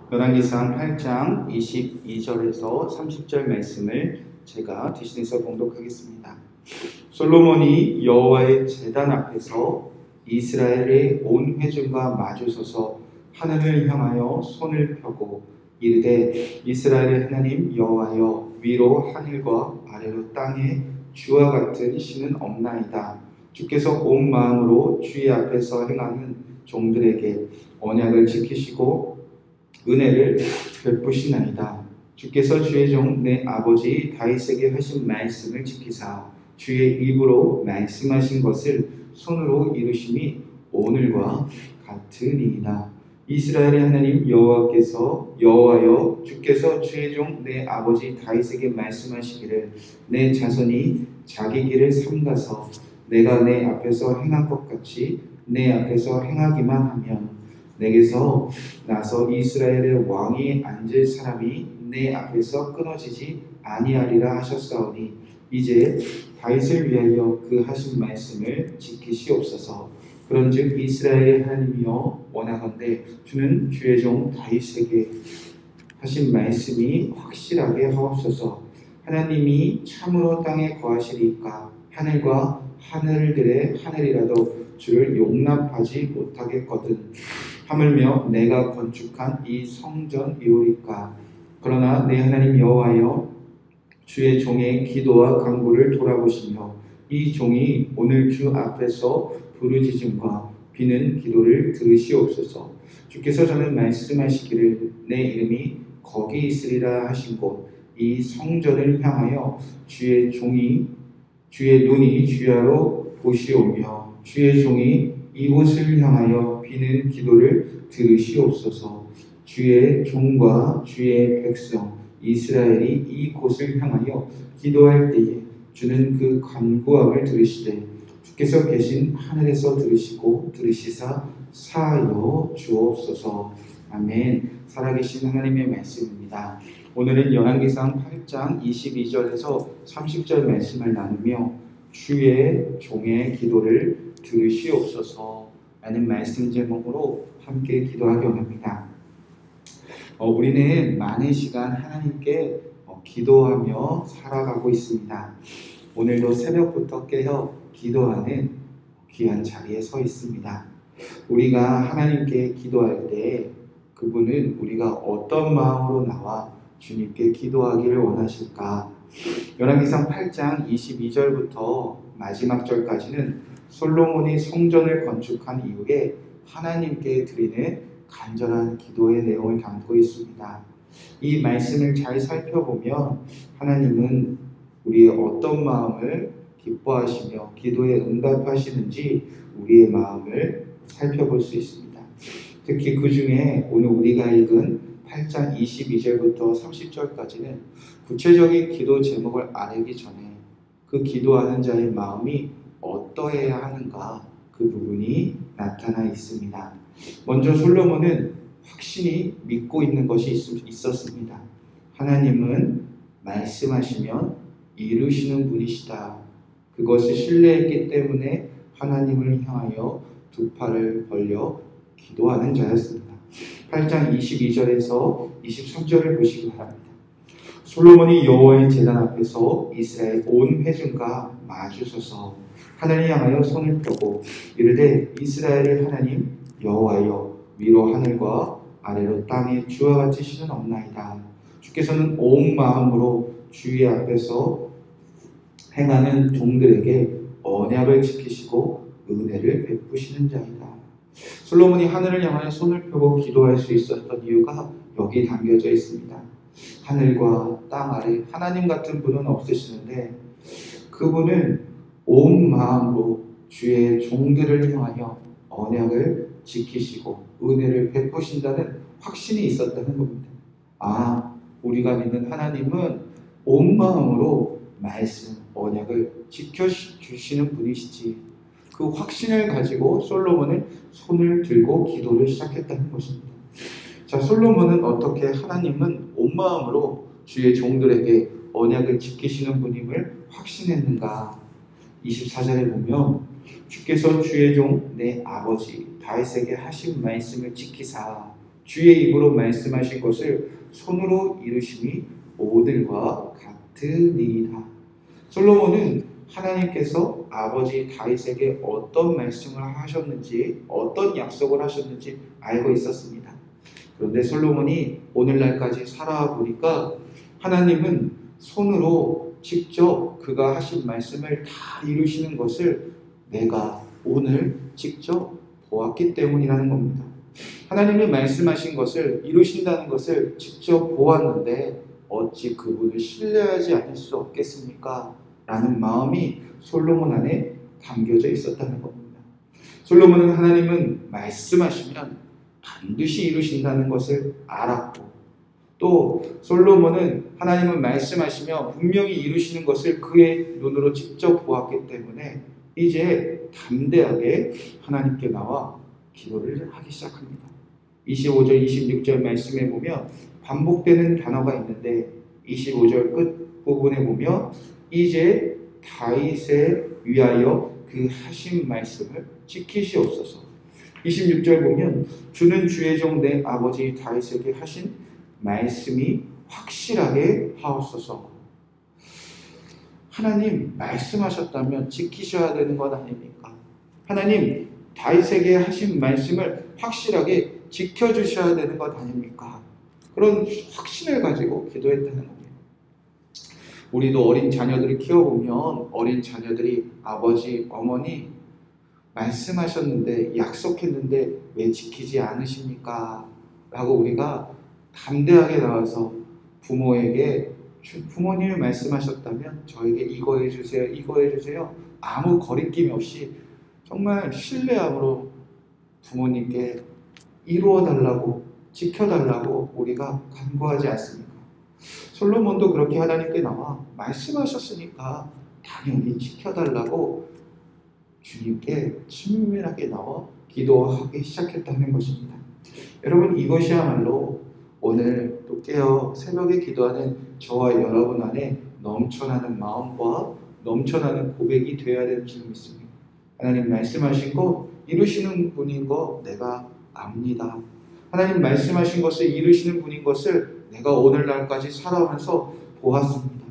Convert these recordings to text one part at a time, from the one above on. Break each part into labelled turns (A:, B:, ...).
A: 열왕기상 8장 22절에서 30절 말씀을 제가 대신해서 봉독하겠습니다. 솔로몬이 여호와의 제단 앞에서 이스라엘의 온 회중과 마주서서 하늘을 향하여 손을 펴고 이르되 이스라엘의 하나님 여호와여, 위로 하늘과 아래로 땅에 주와 같은 신은 없나이다. 주께서 온 마음으로 주의 앞에서 행하는 종들에게 언약을 지키시고 은혜를 베푸시나이다. 주께서 주의 종 내 아버지 다윗에게 하신 말씀을 지키사 주의 입으로 말씀하신 것을 손으로 이루심이 오늘과 같으니이다. 이스라엘의 하나님 여호와여, 주께서 주의 종 내 아버지 다윗에게 말씀하시기를 내 자손이 자기 길을 삼가서 내가 내 앞에서 행한 것 같이 내 앞에서 행하기만 하면 내게서 나서 이스라엘의 왕이 앉을 사람이 내 앞에서 끊어지지 아니하리라 하셨사오니 이제 다윗을 위하여 그 하신 말씀을 지키시옵소서. 그런즉 이스라엘의 하나님이여, 원하건대 주는 주의 종 다윗에게 하신 말씀이 확실하게 하옵소서. 하나님이 참으로 땅에 거하시리까 하늘과 하늘들의 하늘이라도 주를 용납하지 못하겠거든. 하물며 내가 건축한 이 성전이오리까. 그러나 내 하나님 여호와여, 주의 종의 기도와 간구를 돌아보시며 이 종이 오늘 주 앞에서 부르짖음과 비는 기도를 들으시옵소서. 주께서 저는 말씀하시기를 내 이름이 거기 있으리라 하신 곳 이 성전을 향하여 주의 눈이 주야로 보시오며 주의 종이 이곳을 향하여 비는 기도를 들으시옵소서. 주의 종과 주의 백성 이스라엘이 이 곳을 향하여 기도할 때에 주는 그 간구함을 들으시되 주께서 계신 하늘에서 들으시고 들으시사 사하여 주옵소서. 아멘. 살아계신 하나님의 말씀입니다. 오늘은 열왕기상 8장 22절에서 30절 말씀을 나누며 주의 종의 기도를 들으시옵소서 라는 말씀 제목으로 함께 기도하기 원합니다. 우리는 많은 시간 하나님께 기도하며 살아가고 있습니다. 오늘도 새벽부터 깨어 기도하는 귀한 자리에 서 있습니다. 우리가 하나님께 기도할 때 그분은 우리가 어떤 마음으로 나와 주님께 기도하기를 원하실까? 열왕기상 8장 22절부터 마지막 절까지는 솔로몬이 성전을 건축한 이후에 하나님께 드리는 간절한 기도의 내용을 담고 있습니다. 이 말씀을 잘 살펴보면 하나님은 우리의 어떤 마음을 기뻐하시며 기도에 응답하시는지 우리의 마음을 살펴볼 수 있습니다. 특히 그 중에 오늘 우리가 읽은 8장 22절부터 30절까지는 구체적인 기도 제목을 알기 전에 그 기도하는 자의 마음이 어떠해야 하는가, 그 부분이 나타나 있습니다. 먼저 솔로몬은 확신히 믿고 있는 것이 있었습니다. 하나님은 말씀하시면 이루시는 분이시다. 그것을 신뢰했기 때문에 하나님을 향하여 두 팔을 벌려 기도하는 자였습니다. 8장 22절에서 23절을 보시기 바랍니다. 솔로몬이 여호와의 제단 앞에서 이스라엘 온 회중과 마주서서 하늘을 향하여 손을 펴고 이르되 이스라엘의 하나님 여호와여, 위로 하늘과 아래로 땅에 주와 같이 신은 없나이다. 주께서는 온 마음으로 주의 앞에서 행하는 종들에게 언약을 지키시고 은혜를 베푸시는 자이다. 솔로몬이 하늘을 향하여 손을 펴고 기도할 수 있었던 이유가 여기 담겨져 있습니다. 하늘과 땅 아래 하나님 같은 분은 없으시는데 그분은 온 마음으로 주의 종들을 향하여 언약을 지키시고 은혜를 베푸신다는 확신이 있었다는 겁니다. 우리가 믿는 하나님은 온 마음으로 말씀, 언약을 지켜주시는 분이시지. 그 확신을 가지고 솔로몬은 손을 들고 기도를 시작했다는 것입니다. 자, 솔로몬은 어떻게 하나님은 온 마음으로 주의 종들에게 언약을 지키시는 분임을 확신했는가? 24절에 보면 주께서 주의 종 내 아버지 다윗에게 하신 말씀을 지키사 주의 입으로 말씀하신 것을 손으로 이루심이 오늘과 같으니이다. 솔로몬은 하나님께서 아버지 다윗에게 어떤 말씀을 하셨는지, 어떤 약속을 하셨는지 알고 있었습니다. 그런데 솔로몬이 오늘날까지 살아보니까 하나님은 손으로 직접 그가 하신 말씀을 다 이루시는 것을 내가 오늘 직접 보았기 때문이라는 겁니다. 하나님이 말씀하신 것을 이루신다는 것을 직접 보았는데 어찌 그분을 신뢰하지 않을 수 없겠습니까? 라는 마음이 솔로몬 안에 담겨져 있었다는 겁니다. 솔로몬은 하나님은 말씀하시면 반드시 이루신다는 것을 알았고, 또 솔로몬은 하나님은 말씀하시며 분명히 이루시는 것을 그의 눈으로 직접 보았기 때문에 이제 담대하게 하나님께 나와 기도를 하기 시작합니다. 25절, 26절 말씀에 보면 반복되는 단어가 있는데 25절 끝 부분에 보면 이제 다윗에 위하여 그 하신 말씀을 지키시옵소서. 26절 보면 주는 주의 종 내 아버지 다윗에게 하신 말씀이 확실하게 하옵소서. 하나님 말씀하셨다면 지키셔야 되는 것 아닙니까? 하나님 다윗에게 하신 말씀을 확실하게 지켜주셔야 되는 것 아닙니까? 그런 확신을 가지고 기도했다는 겁니다. 우리도 어린 자녀들을 키워보면 어린 자녀들이 아버지, 어머니 말씀하셨는데 약속했는데 왜 지키지 않으십니까? 라고 우리가 담대하게 나와서 부모에게 부모님이 말씀하셨다면 저에게 이거 해주세요, 이거 해주세요. 아무 거리낌 없이 정말 신뢰함으로 부모님께 이루어달라고 지켜달라고 우리가 간구하지 않습니까? 솔로몬도 그렇게 하나님께 나와 말씀하셨으니까 당연히 지켜달라고 주님께 친밀하게 나와 기도하기 시작했다는 것입니다. 여러분, 이것이야말로 오늘 또 깨어 새벽에 기도하는 저와 여러분 안에 넘쳐나는 마음과 넘쳐나는 고백이 되어야 되는 줄 믿습니다. 하나님 말씀하신 것 이루시는 분인 거 내가 압니다. 하나님 말씀하신 것을 이루시는 분인 것을 내가 오늘날까지 살아오면서 보았습니다.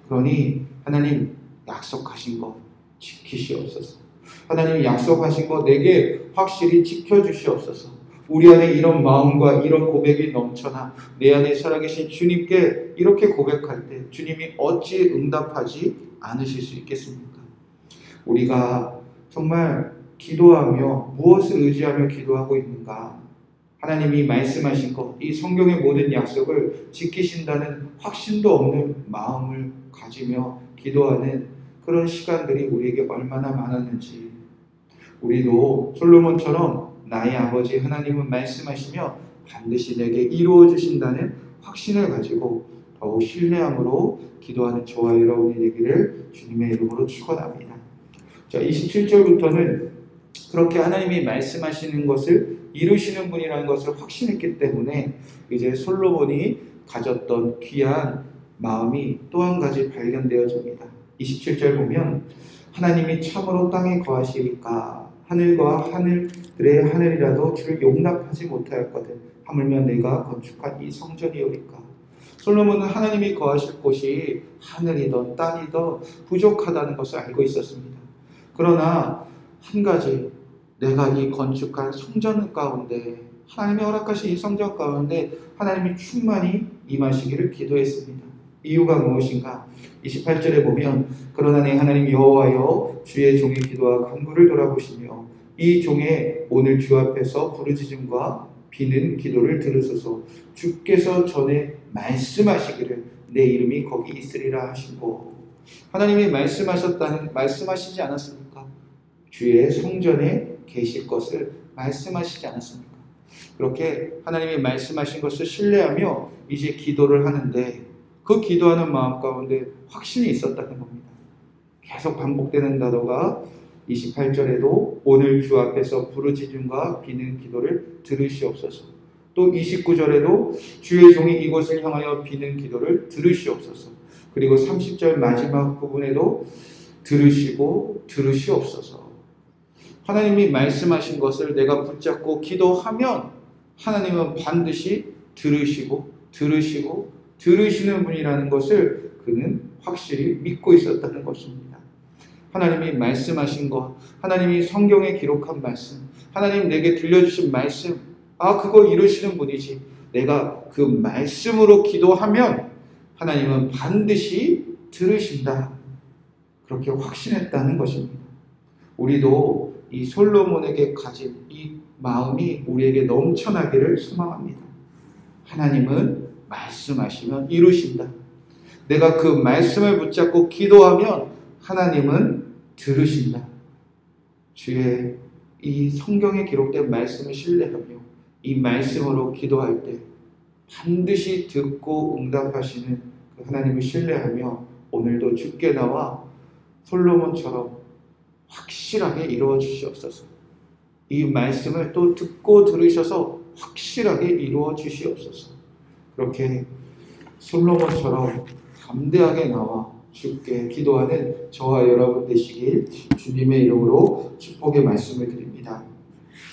A: 그러니 하나님 약속하신 것 지키시옵소서. 하나님 약속하신 것 내게 확실히 지켜주시옵소서. 우리 안에 이런 마음과 이런 고백이 넘쳐나 내 안에 살아계신 주님께 이렇게 고백할 때 주님이 어찌 응답하지 않으실 수 있겠습니까? 우리가 정말 기도하며 무엇을 의지하며 기도하고 있는가? 하나님이 말씀하신 것, 이 성경의 모든 약속을 지키신다는 확신도 없는 마음을 가지며 기도하는 그런 시간들이 우리에게 얼마나 많았는지, 우리도 솔로몬처럼 나의 아버지 하나님은 말씀하시며 반드시 내게 이루어 주신다는 확신을 가지고 더욱 신뢰함으로 기도하는 저와 여러분이 되기를 주님의 이름으로 축원합니다. 자, 27절부터는 그렇게 하나님이 말씀하시는 것을 이루시는 분이라는 것을 확신했기 때문에 이제 솔로몬이 가졌던 귀한 마음이 또 한 가지 발견되어집니다. 27절 보면 하나님이 참으로 땅에 거하시리까 하늘과 하늘들의 하늘이라도 주를 용납하지 못하였거든 하물며 내가 건축한 이 성전이오리까. 솔로몬은 하나님이 거하실 곳이 하늘이든 땅이든 부족하다는 것을 알고 있었습니다. 그러나 한 가지, 내가 이 건축한 성전 가운데 하나님이 허락하신 이 성전 가운데 하나님이 충만히 임하시기를 기도했습니다. 이유가 무엇인가? 28절에 보면 그러나 내 하나님 여호와여 주의 종의 기도와 간구를 돌아보시며 이 종의 오늘 주 앞에서 부르짖음과 비는 기도를 들으소서. 주께서 전에 말씀하시기를 내 이름이 거기 있으리라 하시고, 하나님이 말씀하시지 않았습니까? 주의 성전에 계실 것을 말씀하시지 않았습니까? 그렇게 하나님이 말씀하신 것을 신뢰하며 이제 기도를 하는데 그 기도하는 마음 가운데 확신이 있었다는 겁니다. 계속 반복되는 단어가 28절에도 오늘 주 앞에서 부르짖음과 비는 기도를 들으시옵소서. 또 29절에도 주의 종이 이곳을 향하여 비는 기도를 들으시옵소서. 그리고 30절 마지막 부분에도 들으시고 들으시옵소서. 하나님이 말씀하신 것을 내가 붙잡고 기도하면 하나님은 반드시 들으시는 분이라는 것을 그는 확실히 믿고 있었다는 것입니다. 하나님이 말씀하신 것, 하나님이 성경에 기록한 말씀, 하나님 내게 들려주신 말씀, 그거 이루시는 분이지. 내가 그 말씀으로 기도하면 하나님은 반드시 들으신다. 그렇게 확신했다는 것입니다. 우리도 이 솔로몬에게 가진 이 마음이 우리에게 넘쳐나기를 소망합니다. 하나님은 말씀하시면 이루신다. 내가 그 말씀을 붙잡고 기도하면 하나님은 들으신다. 주의 이 성경에 기록된 말씀을 신뢰하며 이 말씀으로 기도할 때 반드시 듣고 응답하시는 그 하나님을 신뢰하며 오늘도 주께 나와 솔로몬처럼 확실하게 이루어 주시옵소서. 이 말씀을 또 듣고 들으셔서 확실하게 이루어 주시옵소서. 그렇게 솔로몬처럼 담대하게 나와 주께 기도하는 저와 여러분 되시길 주님의 이름으로 축복의 말씀을 드립니다.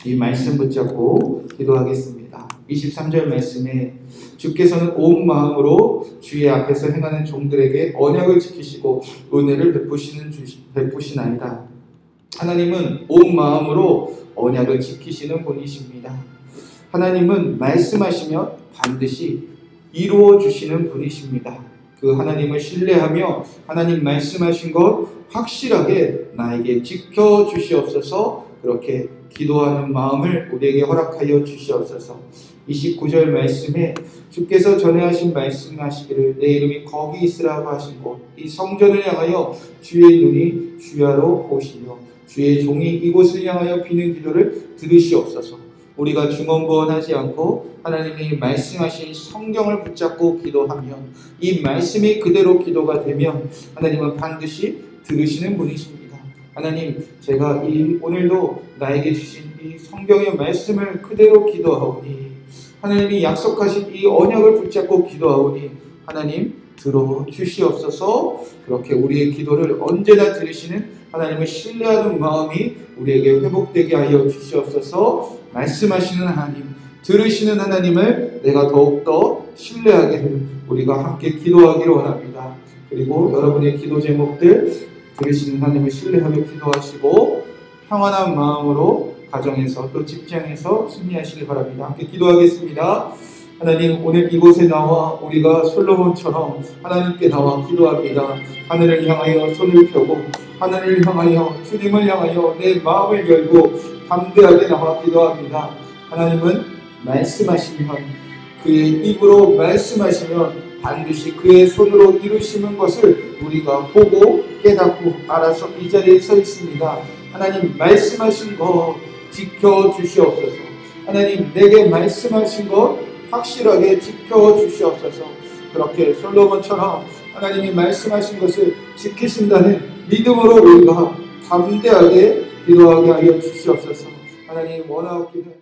A: 이 말씀 붙잡고 기도하겠습니다. 23절 말씀에 주께서는 온 마음으로 주의 앞에서 행하는 종들에게 언약을 지키시고 은혜를 베푸시나이다. 하나님은 온 마음으로 언약을 지키시는 분이십니다. 하나님은 말씀하시면 반드시 이루어 주시는 분이십니다. 그 하나님을 신뢰하며 하나님 말씀하신 것 확실하게 나에게 지켜주시옵소서. 그렇게 기도하는 마음을 우리에게 허락하여 주시옵소서. 29절 말씀에 주께서 전에 하신 말씀하시기를 내 이름이 거기 있으라고 하신 곳 이 성전을 향하여 주의 눈이 주야로 보시며 주의 종이 이곳을 향하여 비는 기도를 들으시옵소서. 우리가 중언부언하지 않고 하나님이 말씀하신 성경을 붙잡고 기도하면 이 말씀이 그대로 기도가 되면 하나님은 반드시 들으시는 분이십니다. 하나님, 제가 오늘도 나에게 주신 이 성경의 말씀을 그대로 기도하오니 하나님이 약속하신 이 언약을 붙잡고 기도하오니 하나님 들어주시옵소서. 그렇게 우리의 기도를 언제나 들으시는 하나님을 신뢰하는 마음이 우리에게 회복되게 하여 주시옵소서. 말씀하시는 하나님, 들으시는 하나님을 내가 더욱더 신뢰하게 우리가 함께 기도하기를 원합니다. 그리고 여러분의 기도 제목들 들으시는 하나님을 신뢰하며 기도하시고 평안한 마음으로 가정에서 또 직장에서 승리하시길 바랍니다. 함께 기도하겠습니다. 하나님, 오늘 이곳에 나와 우리가 솔로몬처럼 하나님께 나와 기도합니다. 하늘을 향하여 손을 펴고 하늘을 향하여 주님을 향하여 내 마음을 열고 담대하게 나와 기도합니다. 하나님은 말씀하시면 그의 입으로 말씀하시면 반드시 그의 손으로 이루시는 것을 우리가 보고 깨닫고 알아서 이 자리에 서 있습니다. 하나님, 말씀하신 것 지켜주시옵소서. 하나님, 내게 말씀하신 것 확실하게 지켜주시옵소서. 그렇게 솔로몬처럼 하나님이 말씀하신 것을 지키신다는 믿음으로 우리가 담대하게 기도하게 하여 주시옵소서. 하나님, 원하옵기를